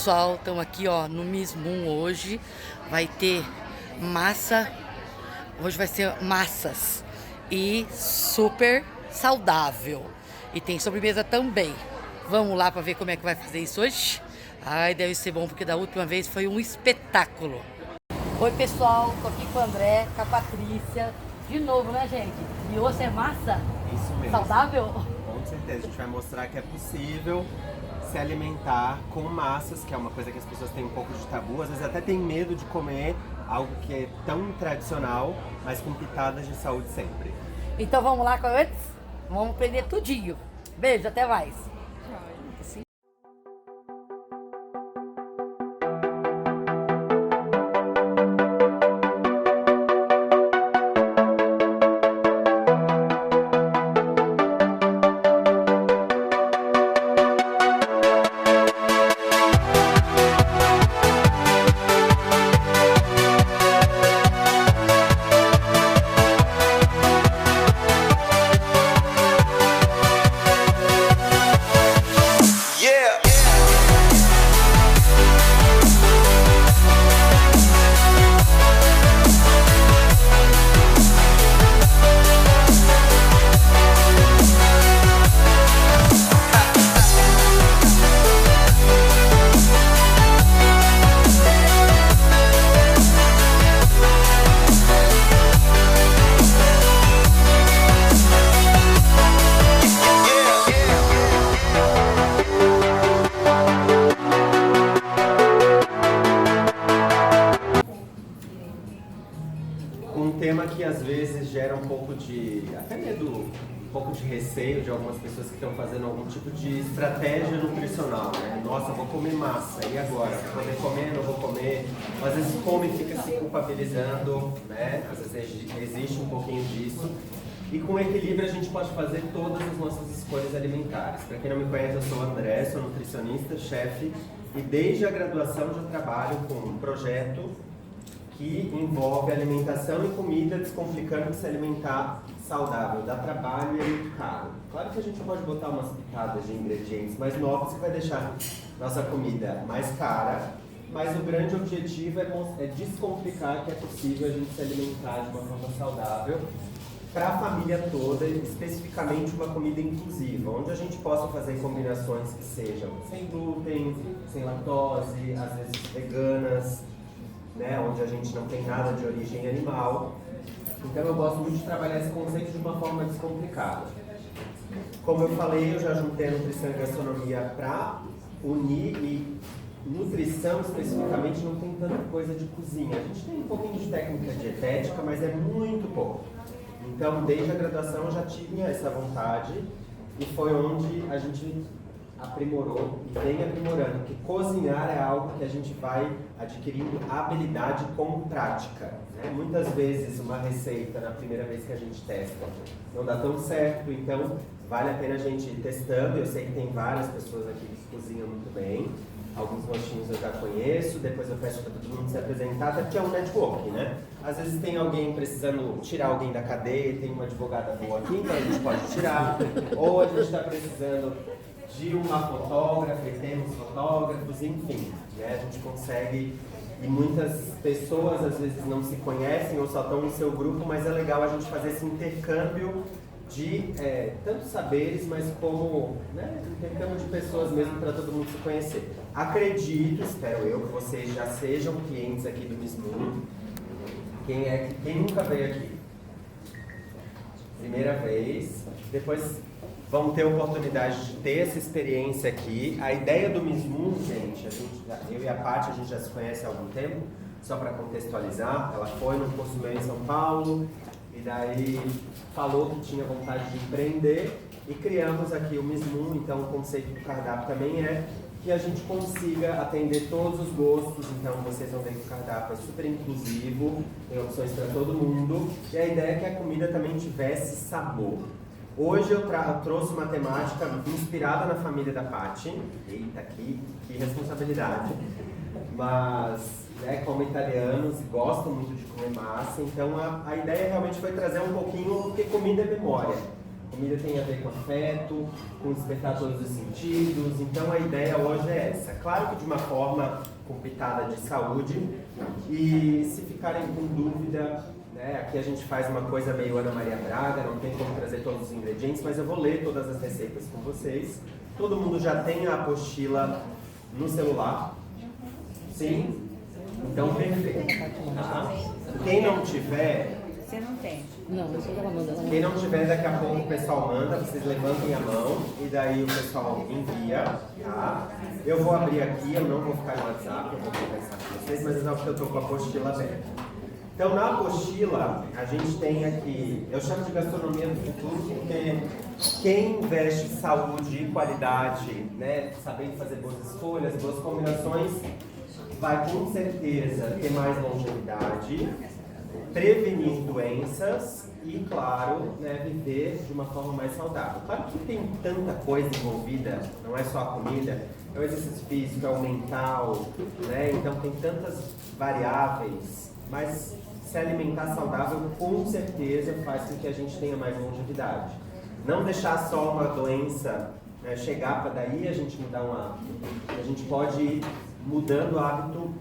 pessoal, estamos aqui ó, no Miss Moon hoje. Vai ter massa, hoje vai ser massas e super saudável. E tem sobremesa também. Vamos lá para ver como é que vai fazer isso hoje? Ai, deve ser bom porque da última vez foi um espetáculo. Oi pessoal, tô aqui com o André, com a Patrícia. De novo, né gente? E hoje é massa? Isso mesmo. Saudável? Com certeza, a gente vai mostrar que é possível se alimentar com massas, que é uma coisa que as pessoas têm um pouco de tabu, às vezes até tem medo de comer algo que é tão tradicional, mas com pitadas de saúde sempre. Então vamos lá com antes? Vamos aprender tudinho. Beijo, até mais. Um tema que às vezes gera um pouco de, até medo, um pouco de receio de algumas pessoas que estão fazendo algum tipo de estratégia nutricional, né? Nossa, vou comer massa, e agora? Vou poder comer, não vou comer? Às vezes come e fica se culpabilizando, né? Às vezes existe um pouquinho disso. E com equilíbrio a gente pode fazer todas as nossas escolhas alimentares. Para quem não me conhece, eu sou o André, sou nutricionista, chefe, e desde a graduação já trabalho com um projeto que envolve alimentação e comida, descomplicando que se alimentar saudável dá trabalho e é muito caro. Claro que a gente pode botar umas pitadas de ingredientes mais novos que vai deixar nossa comida mais cara, mas o grande objetivo é descomplicar que é possível a gente se alimentar de uma forma saudável para a família toda, especificamente uma comida inclusiva, onde a gente possa fazer combinações que sejam sem glúten, sem lactose, às vezes veganas, né, onde a gente não tem nada de origem animal. Então eu gosto muito de trabalhar esse conceito de uma forma descomplicada. Como eu falei, eu já juntei a nutrição e gastronomia para unir, e nutrição especificamente não tem tanta coisa de cozinha. A gente tem um pouquinho de técnica dietética, mas é muito pouco. Então desde a graduação eu já tinha essa vontade e foi onde a gente aprimorou e vem aprimorando, porque cozinhar é algo que a gente vai adquirindo habilidade com prática, né? Muitas vezes uma receita, na primeira vez que a gente testa, não dá tão certo, então vale a pena a gente ir testando. Eu sei que tem várias pessoas aqui que cozinham muito bem, alguns rostinhos eu já conheço, depois eu peço para todo mundo se apresentar, até porque é um network, né? Às vezes tem alguém precisando tirar alguém da cadeia, tem uma advogada boa aqui, então a gente pode tirar, ou a gente está precisando de uma fotógrafa, e temos fotógrafos, enfim, né? A gente consegue, e muitas pessoas às vezes não se conhecem ou só estão no seu grupo, mas é legal a gente fazer esse intercâmbio de tanto saberes, mas como, né, intercâmbio de pessoas mesmo para todo mundo se conhecer. Acredito, espero eu, que vocês já sejam clientes aqui do Miss Moon. Quem nunca veio aqui? Primeira vez, depois vamos ter a oportunidade de ter essa experiência aqui. A ideia do Miss Moon, gente, eu e a Paty, a gente já se conhece há algum tempo, só para contextualizar. Ela foi num curso meu em São Paulo, e daí falou que tinha vontade de empreender, e criamos aqui o Miss Moon. Então o conceito do cardápio também é que a gente consiga atender todos os gostos. Então vocês vão ver que o cardápio é super inclusivo, tem opções para todo mundo, e a ideia é que a comida também tivesse sabor. Hoje eu trouxe uma temática inspirada na família da Paty. Eita, que responsabilidade! Mas, né, como italianos, gostam muito de comer massa, então a ideia realmente foi trazer um pouquinho, porque comida é memória. Comida tem a ver com afeto, com despertar todos os sentidos, então a ideia hoje é essa. Claro que de uma forma com pitada de saúde, e se ficarem com dúvida, né, aqui a gente faz uma coisa meio Ana Maria Braga, não tem como trazer todos os ingredientes, mas eu vou ler todas as receitas com vocês. Todo mundo já tem a apostila no celular? Sim? Então, perfeito. Tá? Quem não tiver... Você não tem? Não, eu sei que ela manda. Quem não tiver, daqui a pouco o pessoal manda, vocês levantem a mão e daí o pessoal envia, tá? Eu vou abrir aqui, eu não vou ficar no WhatsApp, eu vou conversar com vocês, mas não porque eu estou com a apostila aberta. Então, na apostila, a gente tem aqui, eu chamo de gastronomia do futuro porque quem investe em saúde e qualidade, né, sabendo fazer boas escolhas, boas combinações, vai com certeza ter mais longevidade, prevenir doenças e, claro, né, viver de uma forma mais saudável. Claro que tem tanta coisa envolvida, não é só a comida, é o exercício físico, é o mental, né? Então tem tantas variáveis, mas se alimentar saudável com certeza faz com que a gente tenha mais longevidade. Não deixar só uma doença, né, chegar para daí a gente mudar um hábito. A gente pode ir mudando o hábito,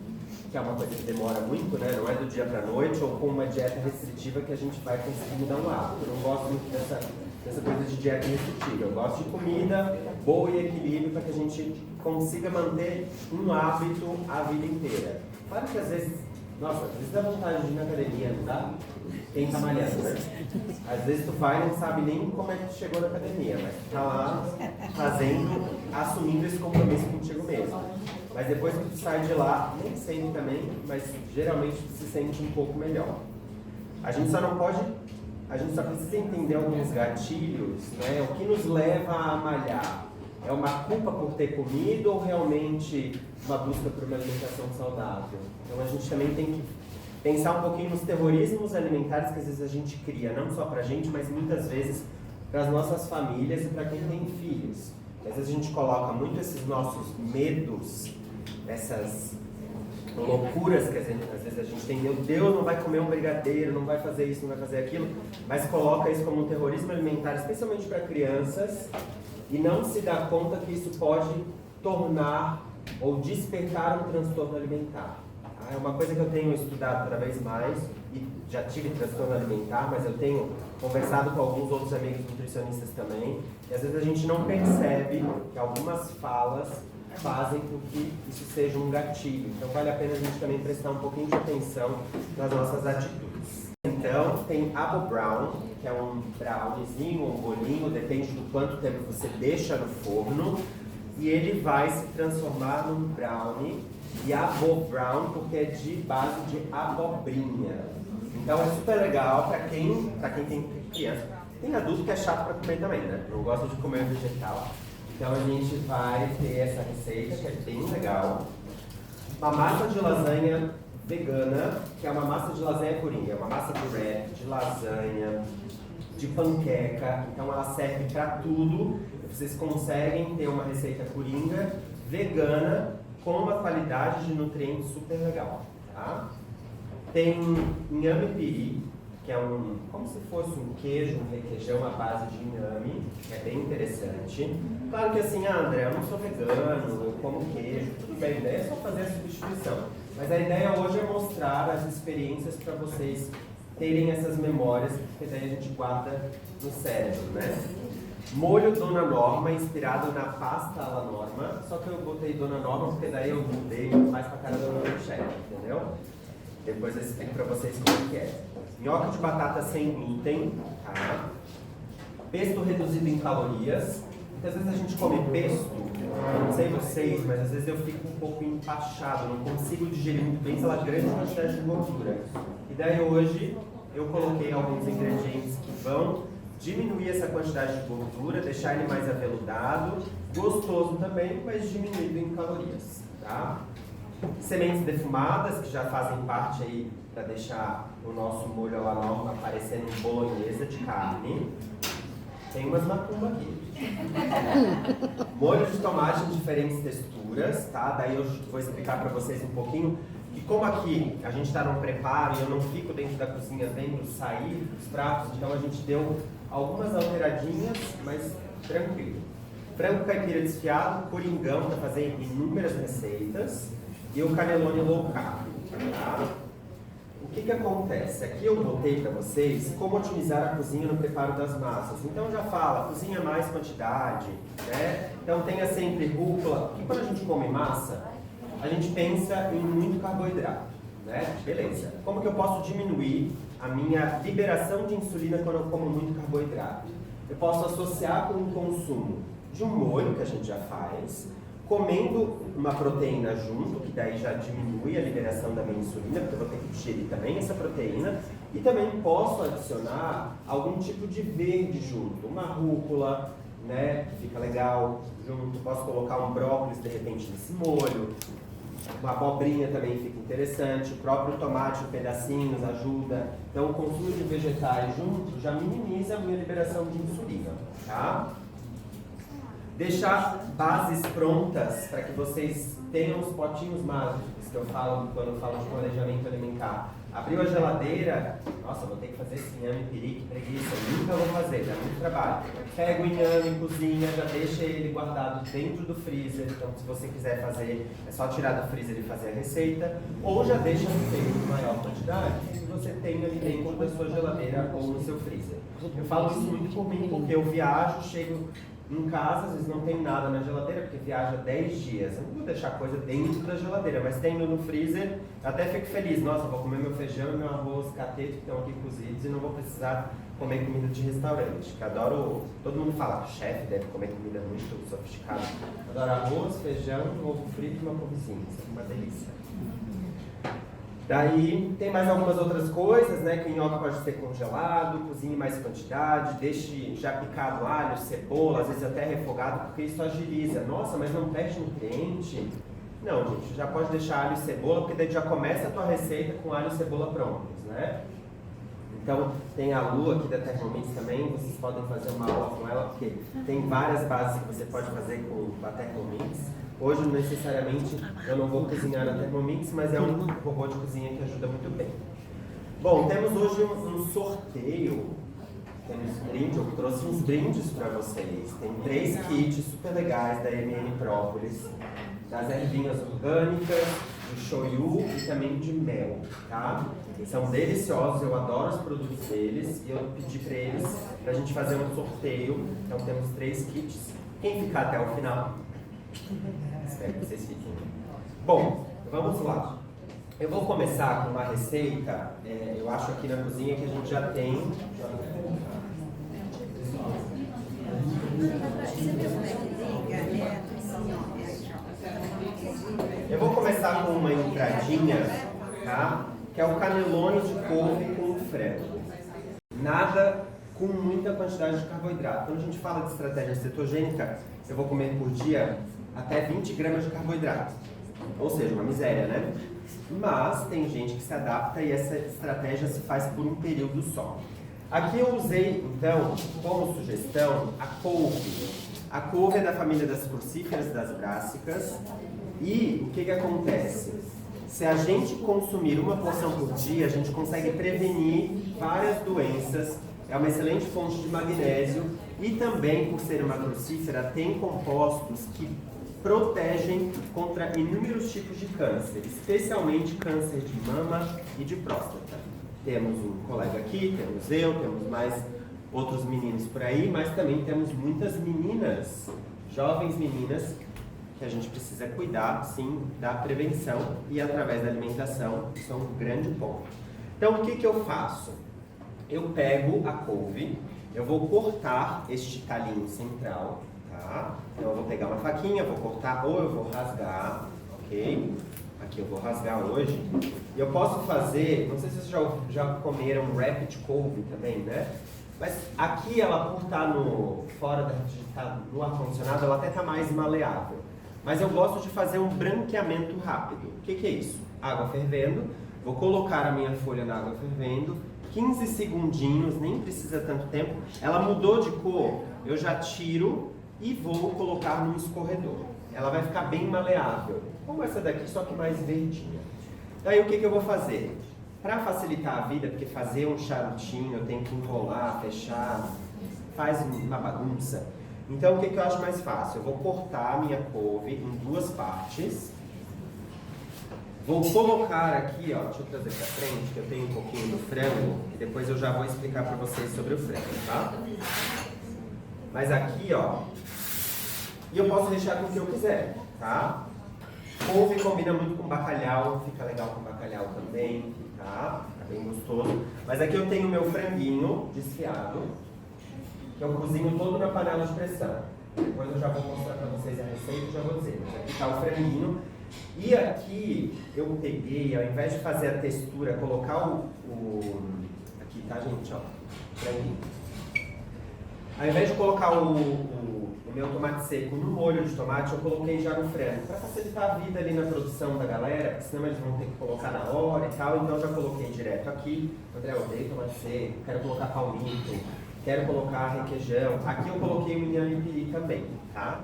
que é uma coisa que demora muito, né? Não é do dia para a noite, ou com uma dieta restritiva que a gente vai conseguir mudar um hábito. Eu não gosto muito dessa coisa de dieta restritiva. Eu gosto de comida boa e equilíbrio para que a gente consiga manter um hábito a vida inteira. Claro que às vezes, nossa, às vezes dá vontade de ir na academia, não dá? Quem tá malhando, né? Às vezes tu vai e não sabe nem como é que tu chegou na academia, mas tu tá lá fazendo, assumindo esse compromisso contigo mesmo. Mas depois que tu sai de lá, nem sempre também, mas geralmente tu se sente um pouco melhor. A gente só precisa entender alguns gatilhos, né? O que nos leva a malhar? É uma culpa por ter comido ou realmente uma busca por uma alimentação saudável? Então a gente também tem que pensar um pouquinho nos terrorismos alimentares que às vezes a gente cria, não só pra gente, mas muitas vezes para as nossas famílias e para quem tem filhos. Às vezes a gente coloca muito esses nossos medos, essas loucuras que às vezes a gente tem, meu Deus, não vai comer um brigadeiro, não vai fazer isso, não vai fazer aquilo, mas coloca isso como um terrorismo alimentar, especialmente para crianças, e não se dá conta que isso pode tornar ou despertar um transtorno alimentar. É uma coisa que eu tenho estudado cada vez mais, e já tive transtorno alimentar, mas eu tenho conversado com alguns outros amigos nutricionistas também, e às vezes a gente não percebe que algumas falas fazem com que isso seja um gatilho. Então vale a pena a gente também prestar um pouquinho de atenção nas nossas atitudes. Então tem Apple Brown, que é um browniezinho, um bolinho, depende do quanto tempo você deixa no forno, e ele vai se transformar num brownie, e Apple Brown porque é de base de abobrinha. Então é super legal para quem tem criança. Tem adulto que é chato para comer também, né? Não gosta de comer vegetal. Então a gente vai ter essa receita que é bem legal. Uma massa de lasanha vegana, que é uma massa de lasanha coringa, é uma massa de wrap, de lasanha, de panqueca. Então ela serve para tudo. Vocês conseguem ter uma receita coringa vegana com uma qualidade de nutrientes super legal, tá? Tem inhame piri, que é como se fosse um queijo, um requeijão à base de inhame, que é bem interessante. Claro que assim, André, eu não sou vegano, eu como queijo, tudo bem, a ideia é só fazer a substituição. Mas a ideia hoje é mostrar as experiências para vocês terem essas memórias, porque daí a gente guarda no cérebro, né? Molho Dona Norma, inspirado na pasta alla Norma, só que eu botei Dona Norma porque daí eu mudei mais pra cara da Dona Michelle, entendeu? Depois eu explico pra vocês como que é. Nhoque de batata sem glúten, tá? Pesto reduzido em calorias. Muitas vezes a gente come pesto, eu não sei vocês, mas às vezes eu fico um pouco empachado, não consigo digerir muito bem pela grande quantidade de gordura. E daí hoje eu coloquei alguns ingredientes que vão diminuir essa quantidade de gordura, deixar ele mais aveludado, gostoso também, mas diminuído em calorias, tá? Sementes defumadas, que já fazem parte aí para deixar o nosso molho alla norma parecendo um bolonhesa de carne. Tem umas macumba aqui. Molho de tomate em diferentes texturas, tá? Daí eu vou explicar para vocês um pouquinho. E como aqui a gente está num preparo e eu não fico dentro da cozinha vendo sair os pratos, então a gente deu algumas alteradinhas, mas tranquilo. Frango caipira desfiado, coringão para fazer inúmeras receitas e o cannelloni low carb. Tá? O que acontece? Aqui eu botei para vocês como otimizar a cozinha no preparo das massas. Então já fala, cozinha mais quantidade, né? Então tenha sempre rúcula, porque quando a gente come massa, a gente pensa em muito carboidrato, né? Beleza. Como que eu posso diminuir a minha liberação de insulina quando eu como muito carboidrato? Eu posso associar com o consumo de um molho que a gente já faz, comendo uma proteína junto, que daí já diminui a liberação da minha insulina, porque eu vou ter que digerir também essa proteína, e também posso adicionar algum tipo de verde junto, uma rúcula, né, que fica legal junto, posso colocar um brócolis de repente nesse molho, uma abobrinha também fica interessante, o próprio tomate em pedacinhos ajuda. Então o consumo de vegetais junto já minimiza a minha liberação de insulina, tá? Deixar bases prontas para que vocês tenham os potinhos mágicos que eu falo quando eu falo de planejamento alimentar. Abriu a geladeira, nossa, vou ter que fazer esse inhame, piri, que preguiça, nunca vou fazer, dá muito trabalho. Pega o inhame, cozinha, já deixa ele guardado dentro do freezer, então se você quiser fazer, é só tirar do freezer e fazer a receita, ou já deixa feito em maior quantidade e você tem ali dentro da sua geladeira ou no seu freezer. Eu falo isso muito por mim, porque eu viajo, chego em casa, às vezes não tem nada na geladeira, porque viaja 10 dias. Eu não vou deixar coisa dentro da geladeira, mas tendo no freezer, até fico feliz. Nossa, vou comer meu feijão e meu arroz cateto que estão aqui cozidos e não vou precisar comer comida de restaurante. Que adoro, todo mundo fala que chefe deve comer comida muito sofisticada. Adoro arroz, feijão, ovo frito e uma couvezinha. Isso é uma delícia. Daí tem mais algumas outras coisas, né? Que o nhoque pode ser congelado, cozinhe mais quantidade, deixe já picado alho, cebola, às vezes até refogado, porque isso agiliza. Nossa, mas não perde nutriente? Não, gente, já pode deixar alho e cebola, porque daí já começa a tua receita com alho e cebola prontos, né? Então tem a Lu aqui da Thermomix também, vocês podem fazer uma aula com ela, porque tem várias bases que você pode fazer com a Thermomix. Hoje, necessariamente, eu não vou cozinhar na Thermomix, mas é um robô de cozinha que ajuda muito bem. Bom, temos hoje um sorteio, temos brinde, eu trouxe uns brindes para vocês. Tem 3 kits super legais da MN Própolis, das ervinhas orgânicas, de shoyu e também de mel, tá? São deliciosos, eu adoro os produtos deles e eu pedi para eles para a gente fazer um sorteio. Então temos 3 kits. Quem ficar até o final? Espero que vocês fiquem. Bom, vamos lá. Eu vou começar com uma receita, eu acho aqui na cozinha que a gente já tem. Eu vou começar com uma entradinha, tá? Que é o cannelloni de couve com frango. Nada com muita quantidade de carboidrato. Quando a gente fala de estratégia cetogênica, eu vou comer por dia até 20 gramas de carboidrato. Ou seja, uma miséria, né? Mas tem gente que se adapta e essa estratégia se faz por um período só. Aqui eu usei, então, como sugestão, a couve. A couve é da família das crucíferas, das brássicas. E o que acontece? Se a gente consumir uma porção por dia, a gente consegue prevenir várias doenças. É uma excelente fonte de magnésio e também, por ser uma crucífera, tem compostos que protegem contra inúmeros tipos de câncer, especialmente câncer de mama e de próstata. Temos um colega aqui, temos eu, temos mais outros meninos por aí, mas também temos muitas meninas, jovens meninas, que a gente precisa cuidar, sim, da prevenção e através da alimentação, isso é um grande ponto. Então, o que eu faço? Eu pego a couve, eu vou cortar este talinho central, tá? Então eu vou pegar uma faquinha, vou cortar ou eu vou rasgar, ok? Aqui eu vou rasgar hoje. E eu posso fazer, não sei se vocês já comeram wrap de couve também, né? Mas aqui ela, por estar no ar-condicionado, ela até está mais maleável. Mas eu gosto de fazer um branqueamento rápido. O que é isso? Água fervendo, vou colocar a minha folha na água fervendo, 15 segundinhos, nem precisa tanto tempo. Ela mudou de cor, eu já tiro e vou colocar no escorredor. Ela vai ficar bem maleável, como essa daqui, só que mais verdinha. Daí o que eu vou fazer? Para facilitar a vida, porque fazer um charutinho eu tenho que enrolar, fechar, faz uma bagunça. Então o que eu acho mais fácil? Eu vou cortar a minha couve em 2 partes. Vou colocar aqui, ó, deixa eu trazer pra frente, que eu tenho um pouquinho do frango, e depois eu já vou explicar pra vocês sobre o frango, tá? Mas aqui, ó, e eu posso rechear com o que eu quiser, tá? Couve combina muito com bacalhau, fica legal com bacalhau também, tá? Fica bem gostoso. Mas aqui eu tenho o meu franguinho desfiado, que eu cozinho todo na panela de pressão. Depois eu já vou mostrar pra vocês a receita e já vou dizer. Mas aqui tá o franguinho. E aqui eu peguei, ao invés de fazer a textura, colocar aqui tá, gente, ó, franguinho. Ao invés de colocar o meu tomate seco no molho de tomate, eu coloquei já no frango, para facilitar a vida ali na produção da galera, porque senão eles vão ter que colocar na hora e tal, então eu já coloquei direto aqui. André, eu odeio tomate seco, quero colocar palmito, quero colocar requeijão. Aqui eu coloquei o inhame piri também, tá?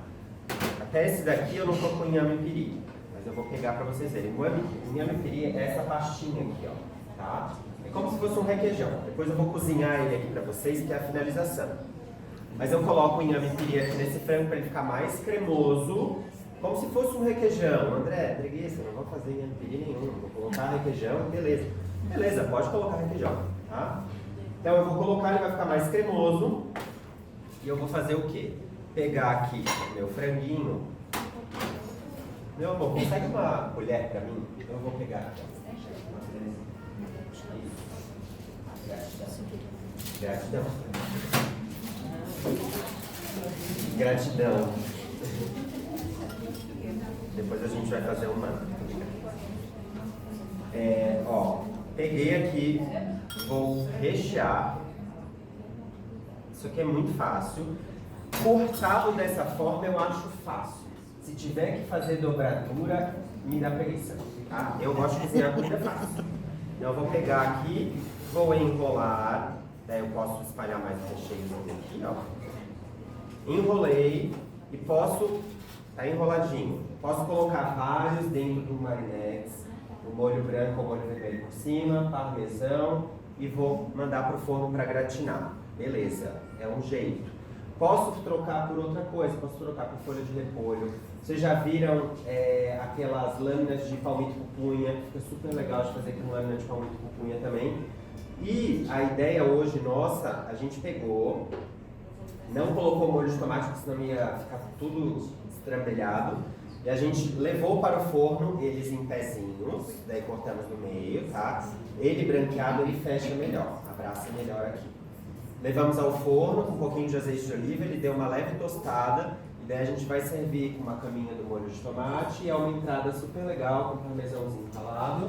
Até esse daqui eu não tô com inhame piri, mas eu vou pegar para vocês verem. O inhame piri é essa pastinha aqui, ó, tá? É como se fosse um requeijão. Depois eu vou cozinhar ele aqui para vocês, que é a finalização. Mas eu coloco o inhame piri aqui nesse frango para ele ficar mais cremoso, como se fosse um requeijão. André, preguiça, não vou fazer inhame piri nenhum, vou colocar requeijão, beleza. Beleza, pode colocar requeijão, tá? Então eu vou colocar, ele vai ficar mais cremoso. E eu vou fazer o quê? Pegar aqui meu franguinho. Meu amor, consegue uma colher para mim? Então eu vou pegar aqui. Gratidão. Gratidão. Depois a gente vai fazer uma. Ó, peguei aqui, vou rechear. Isso aqui é muito fácil. Cortado dessa forma eu acho fácil. Se tiver que fazer dobradura, me dá preguiça. Tá? Eu gosto de cozinhar comida fácil. Então eu vou pegar aqui, vou enrolar. Daí eu posso espalhar mais recheios aqui, ó. Enrolei e posso, tá enroladinho, posso colocar vários dentro do marinex, o molho branco ou molho vermelho por cima, parmesão, e vou mandar pro forno para gratinar. Beleza, é um jeito. Posso trocar por outra coisa, posso trocar por folha de repolho. Vocês já viram aquelas lâminas de palmito pupunha? Fica super legal de fazer com lâmina de palmito pupunha também. E a ideia hoje nossa, a gente pegou, não colocou molho de tomate, porque senão ia ficar tudo estrambelhado. E a gente levou para o forno eles em pezinhos, daí cortamos no meio, tá? Ele branqueado, ele fecha melhor, abraça melhor aqui. Levamos ao forno com um pouquinho de azeite de oliva, ele deu uma leve tostada. E daí a gente vai servir com uma caminha do molho de tomate e é uma entrada super legal, com parmesãozinho ralado.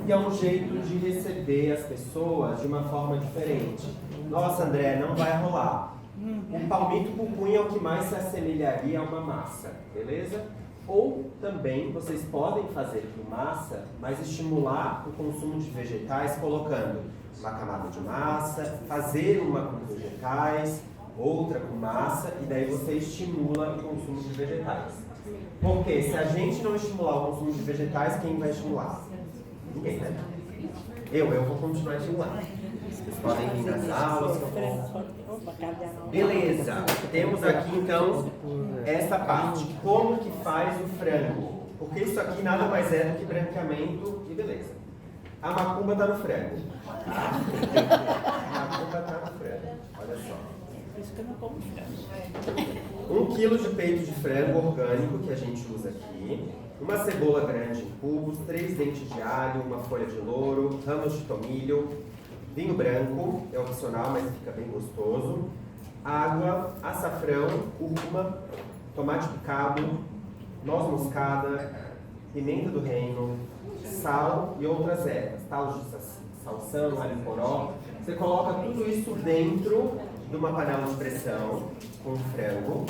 E é um jeito de receber as pessoas de uma forma diferente. Nossa, André, não vai rolar. O palmito pupunha é o que mais se assemelharia a uma massa, beleza? Ou também vocês podem fazer com massa, mas estimular o consumo de vegetais colocando uma camada de massa, fazer uma com vegetais, outra com massa, e daí você estimula o consumo de vegetais. Porque se a gente não estimular o consumo de vegetais, quem vai estimular? Ninguém, né? Eu vou continuar estimulando. Vocês podem vir nas aulas que eu vou... Beleza, temos aqui então essa parte, como que faz o frango, porque isso aqui nada mais é do que branqueamento e beleza. A macumba está no frango. A macumba está no frango, olha só. Por isso que eu não como frango. 1 quilo de peito de frango orgânico que a gente usa aqui, uma cebola grande em cubos, 3 dentes de alho, uma folha de louro, ramos de tomilho, vinho branco, é opcional, mas fica bem gostoso, água, açafrão, cúrcuma, tomate picado, noz moscada, pimenta do reino, sal e outras ervas, tal de salsão, alho poró. Você coloca tudo isso dentro de uma panela de pressão com frango,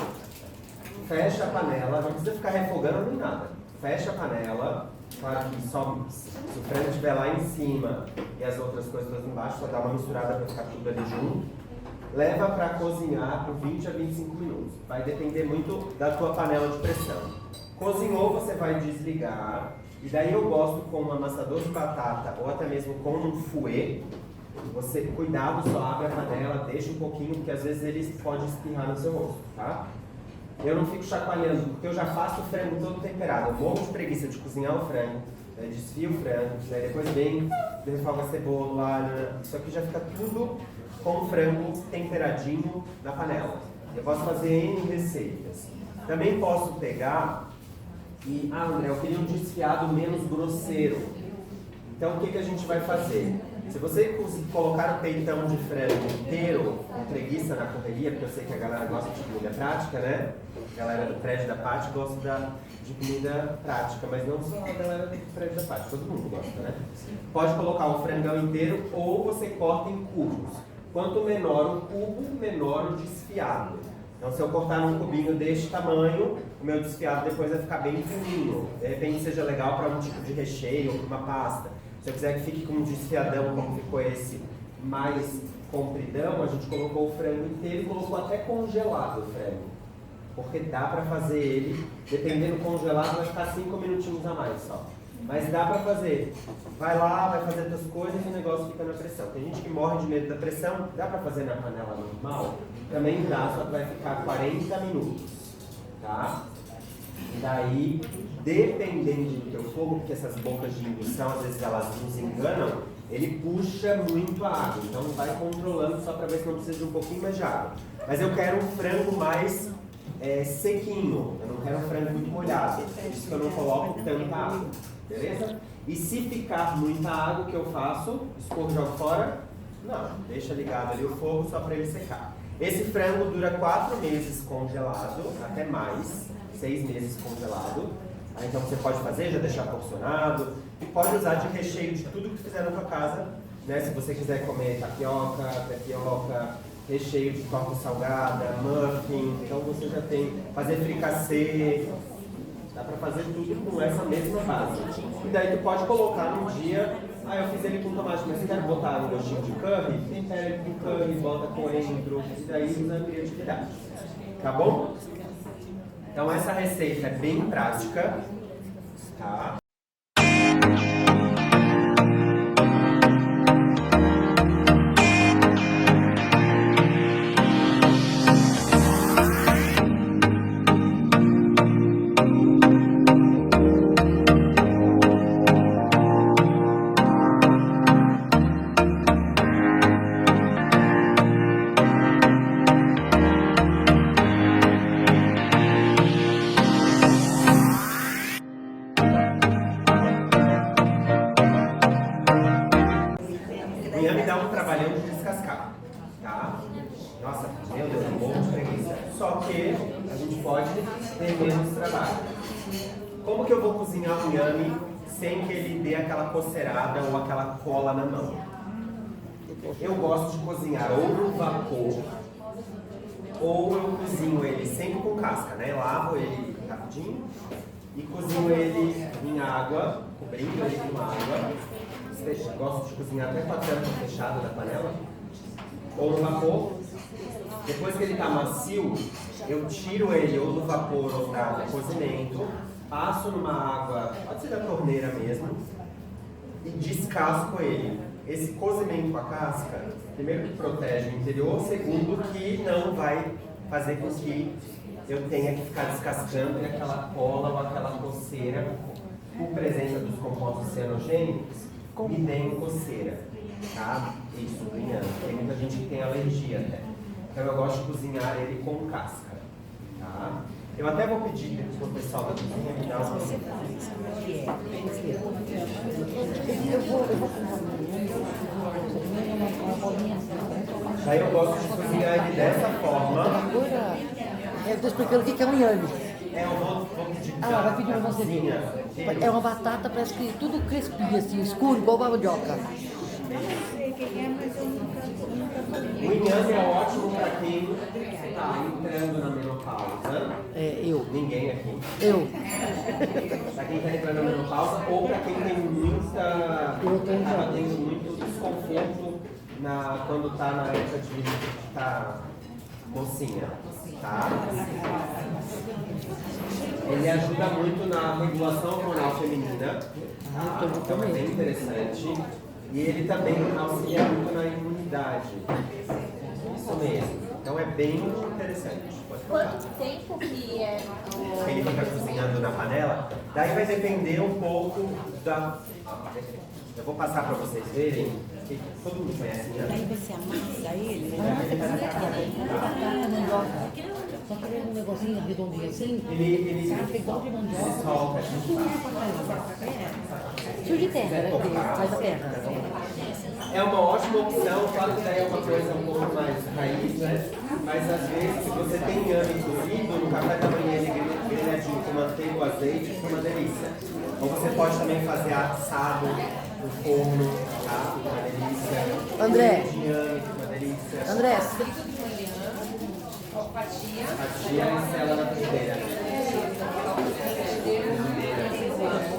fecha a panela, não precisa ficar refogando nem nada, fecha a panela. Claro que só se o frango estiver lá em cima e as outras coisas embaixo, só dá uma misturada para ficar tudo ali junto. Leva para cozinhar por 20 a 25 minutos. Vai depender muito da tua panela de pressão. Cozinhou, você vai desligar. E daí eu gosto com um amassador de batata ou até mesmo com um fouet. Você, cuidado, só abre a panela, deixa um pouquinho, porque às vezes eles podem espirrar no seu rosto, tá? Eu não fico chacoalhando, porque eu já faço o frango todo temperado. Eu morro de preguiça de cozinhar o frango, né? Desfio o frango, daí depois vem, refoga a cebola, né? Isso aqui já fica tudo com o frango temperadinho na panela. Eu posso fazer N receitas. Também posso pegar e, André, eu queria um desfiado menos grosseiro. Então o que a gente vai fazer? Se você colocar o peitão de frango inteiro, com preguiça na correria, porque eu sei que a galera gosta de comida prática, né? A galera do prédio da Paty gosta de comida prática, mas não só a galera do prédio da Paty, todo mundo gosta, né? Pode colocar o frangão inteiro ou você corta em cubos. Quanto menor o cubo, menor o desfiado. Então se eu cortar num cubinho deste tamanho, o meu desfiado depois vai ficar bem fininho. De repente seja legal para um tipo de recheio ou para uma pasta. Se eu quiser que fique com um desfiadão como ficou esse, mais compridão, a gente colocou o frango inteiro e colocou até congelado o frango. Porque dá para fazer ele, dependendo do congelado, vai ficar 5 minutinhos a mais só. Mas dá para fazer. Vai lá, vai fazer outras coisas e o negócio fica na pressão. Tem gente que morre de medo da pressão, dá para fazer na panela normal? Também dá, só que vai ficar 40 minutos. Tá? E daí, dependendo do teu fogo, porque essas bocas de indução, às vezes elas nos enganam, ele puxa muito a água. Então vai controlando só para ver se não precisa de um pouquinho mais de água. Mas eu quero um frango mais sequinho, eu não quero um frango muito molhado. Por isso que eu não coloco tanta água. Beleza? E se ficar muita água, o que eu faço? Escorro e jogo fora? Não, deixa ligado ali o fogo só para ele secar. Esse frango dura 4 meses congelado, até mais, 6 meses congelado. Aí, então você pode fazer, já deixar porcionado, e pode usar de recheio de tudo que fizer na tua casa, né? Se você quiser comer tapioca, recheio de torta salgada, muffin, então você já tem, fazer fricassê, dá pra fazer tudo com essa mesma base. E daí tu pode colocar num dia, eu fiz ele com tomate, mas você quer botar um gostinho de curry? Tempera ele com curry, bota coentro, e daí usa a criatividade. Tá bom? Então essa receita é bem prática, tá? Me dá um trabalhão de descascar, tá? Nossa, meu Deus, um monte de preguiça. Só que a gente pode ter menos trabalho. Como que eu vou cozinhar um inhame sem que ele dê aquela coceirada ou aquela cola na mão? Eu gosto de cozinhar ou no vapor, ou eu cozinho ele sempre com casca, né? Lavo ele rapidinho e cozinho ele em água, cobrindo ele com água. Gosto de cozinhar até com a tampa fechada da panela, ou no vapor. Depois que ele está macio, eu tiro ele ou do vapor ou do cozimento, passo numa água, pode ser da torneira mesmo, e descasco ele. Esse cozimento com a casca, primeiro que protege o interior, segundo que não vai fazer com que eu tenha que ficar descascando e aquela cola ou aquela coceira, por presença dos compostos cianogênicos, me deem coceira, tá? Isso, inhame. Tem muita gente que tem alergia até. Então eu gosto de cozinhar ele com casca, tá? Eu até vou pedir pro pessoal da cozinha me dar uma... Daí eu gosto de cozinhar ele dessa forma. Agora, eu estou explicando o que é um inhame. Eu vou pedir Vai pedir pra você. É uma batata, parece que tudo crespinho, assim, escuro, igual mandioca. O inhame é ótimo para quem está entrando na menopausa. Eu. Ninguém aqui. Eu. Para quem está entrando na menopausa ou para quem tem acaba tendo muito desconforto quando está na época de estar mocinha, tá? Ele ajuda muito na regulação hormonal feminina, tá? Então é bem interessante. E ele também auxilia muito na imunidade. Isso mesmo. Então é bem interessante. Quanto tempo que é Ele fica cozinhando na panela. Daí vai depender um pouco da... Eu vou passar para vocês verem. Que todo mundo conhece, né? Aí você amassa ele, só que ele é um negocinho redondinho assim. Ele Sabe, igual de mandioca. solta. Tio de terra, né? Faz a terra. É uma ótima opção, claro que daí é uma coisa um pouco mais raiz, né? Mas às vezes, se você tem inhame cozido, no café da manhã ele grelhadinho com manteiga ou azeite, fica uma delícia. Ou você pode também fazer assado no forno, tá? Fica uma delícia. André. De inhame, fica uma delícia. André, Fatia e sela na frigideira.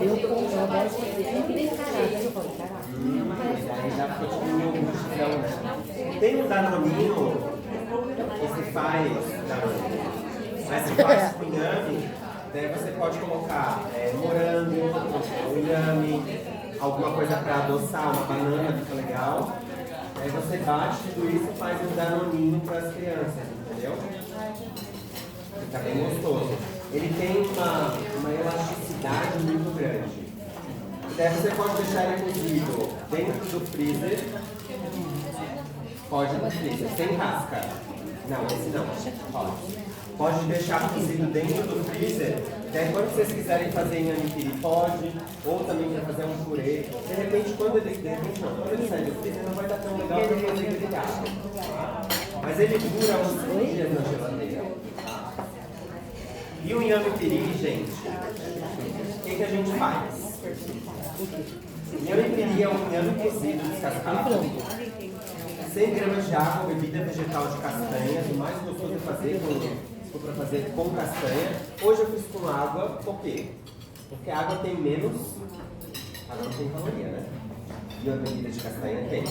Eu adoro fazer. Eu que nem caralho, eu falo caralho. Aí já fica tipo um iogurtezão, né? Tem um danoninho que se faz danoninho, mas se faz com inhame, daí você pode colocar morango, inhame, alguma coisa para adoçar, uma banana fica legal. Aí você bate tudo isso e faz um danoninho para as crianças, entendeu? Fica bem gostoso. Ele tem uma elasticidade muito grande. Daí você pode deixar ele cozido dentro do freezer. Pode no freezer, sem casca. Não, esse não. Pode deixar cozido dentro do freezer. Daí quando vocês quiserem fazer inhame piri, pode. Ou também para fazer um purê. De repente, quando ele sai do freezer, não vai dar tão legal para fazer grelhado. Mas ele dura uns 3 dias na geladeira. E o inhame piri, gente, o que a gente faz? Inhame piri é um inhame cozido descascado. 100 gramas de água, bebida vegetal de castanhas. O mais gostoso é fazer para fazer com castanha. Hoje eu fiz com água, por quê? Porque a água tem menos, ela não tem caloria, né? E a bebida de castanha tem.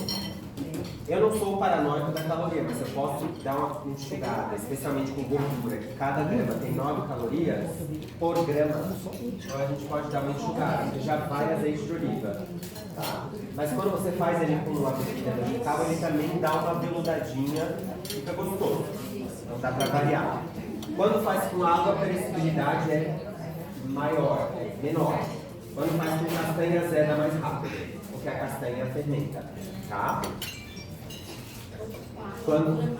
Eu não sou paranoico da caloria, mas eu posso dar uma enxugada, especialmente com gordura, que cada grama tem 9 calorias por grama. Então a gente pode dar uma enxugada, porque já vai azeite de oliva. Tá? Mas quando você faz ele com uma bebida vegetal, ele também dá uma veludadinha, fica gostoso. Então dá para variar. Quando faz com água, a perecibilidade é maior, menor. Quando faz com castanha, zeda mais rápido, porque a castanha fermenta. Tá? Quando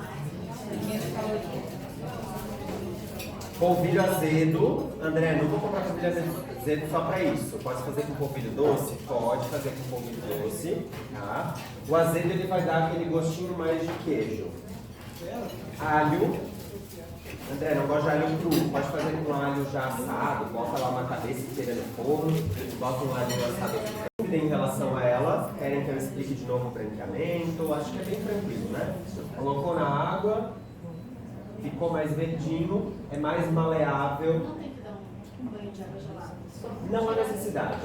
polvilho azedo, André, não vou comprar polvilho azedo só para isso. Pode fazer com polvilho doce? Pode fazer com polvilho doce. Tá? O azedo ele vai dar aquele gostinho mais de queijo. Alho. André, não gosta de alho cru. Pode fazer com alho já assado. Bota lá uma cabeça inteira no forno. Bota um alho assado. Em relação a ela, querem que eu explique de novo o branqueamento? Acho que é bem tranquilo, né? Colocou na água, ficou mais verdinho, é mais maleável. Não há necessidade.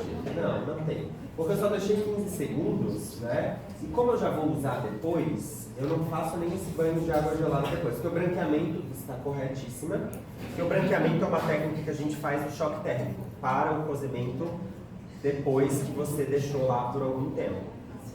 Não tem. Porque eu só deixei 15 segundos, né? E como eu já vou usar depois, eu não faço nem esse banho de água gelada depois. Porque o branqueamento está corretíssima. Porque o branqueamento é uma técnica que a gente faz no choque térmico para o cozimento depois que você deixou lá por algum tempo.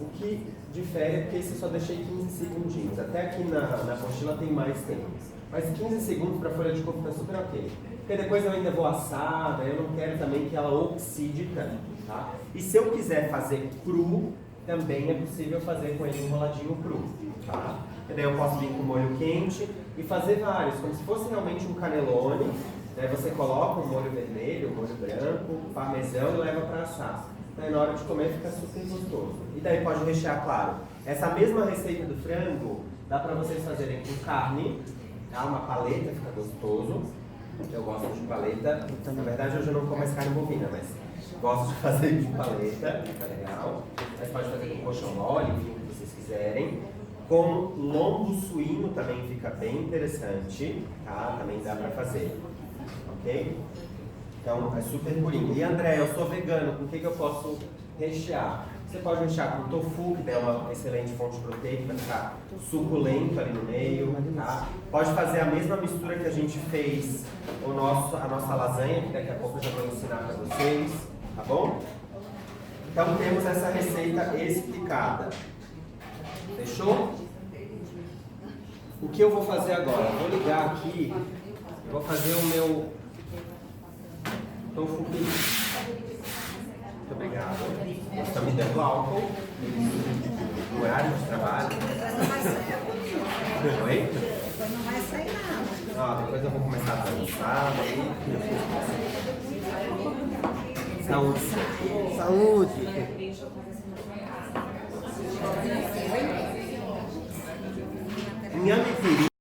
O que difere é porque esse eu só deixei 15 segundinhos. Até aqui na apostila tem mais tempo. Mas 15 segundos para a folha de couve está super ok. Porque depois eu ainda vou assar, daí eu não quero também que ela oxide tanto, tá? E se eu quiser fazer cru, também é possível fazer com ele enroladinho cru, tá? E daí eu posso vir com molho quente e fazer vários, como se fosse realmente um cannelloni. Daí você coloca um molho vermelho, um molho branco, parmesão e leva para assar. Daí na hora de comer fica super gostoso. E daí pode rechear, claro. Essa mesma receita do frango dá para vocês fazerem com carne, tá? Uma paleta fica gostoso. Eu gosto de paleta. Na verdade hoje eu não como mais carne bovina, mas gosto de fazer de paleta, fica legal. Mas pode fazer com coxão mole, enfim, o que vocês quiserem. Com lombo suíno também fica bem interessante, tá? Também dá para fazer. Ok? Então é super purinho. E André, eu sou vegano, com o que eu posso rechear? Você pode rechear com tofu, que é uma excelente fonte proteica, para ficar suculento ali no meio. Tá? Pode fazer a mesma mistura que a gente fez a nossa lasanha, que daqui a pouco eu já vou ensinar para vocês. Tá bom? Então temos essa receita explicada. Fechou? O que eu vou fazer agora? Vou ligar aqui, vou fazer o meu tofu piri. Muito obrigado. Está me dando álcool no horário de trabalho. Oi? Depois não vai sair nada. Ah, depois eu vou começar a dançar. Saúde. Saúde. Inhame piri.